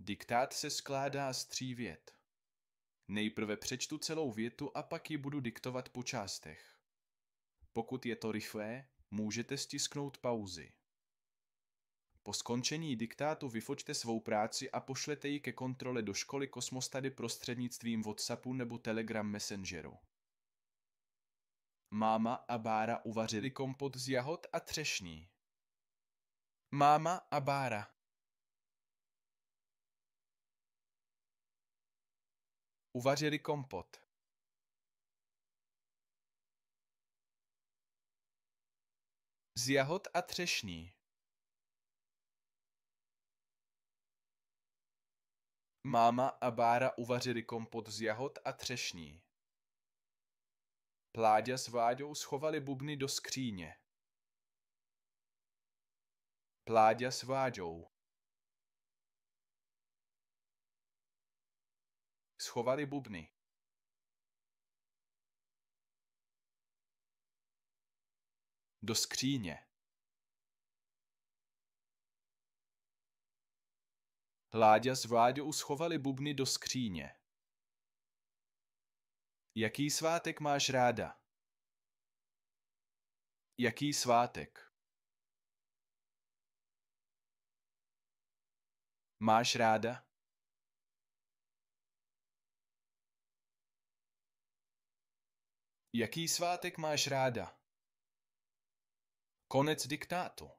Diktát se skládá z 3 vět. Nejprve přečtu celou větu a pak ji budu diktovat po částech. Pokud je to rychlé, můžete stisknout pauzy. Po skončení diktátu vyfoťte svou práci a pošlete ji ke kontrole do školy Kosmostudy prostřednictvím WhatsAppu nebo Telegram Messengeru. Máma a Bára uvařili kompot z jahod a třešní. Máma a Bára uvařili kompot z jahod a třešní. Máma a Bára uvařili kompot z jahod a třešní. Pláďa s Vláďou schovali bubny do skříně. Pláďa s Vláďou schovali bubny do skříně. Láďa s Vláďou schovali bubny do skříně. Jaký svátek máš ráda? Jaký svátek? Máš ráda? Jaký svátek máš ráda? Konec diktátu.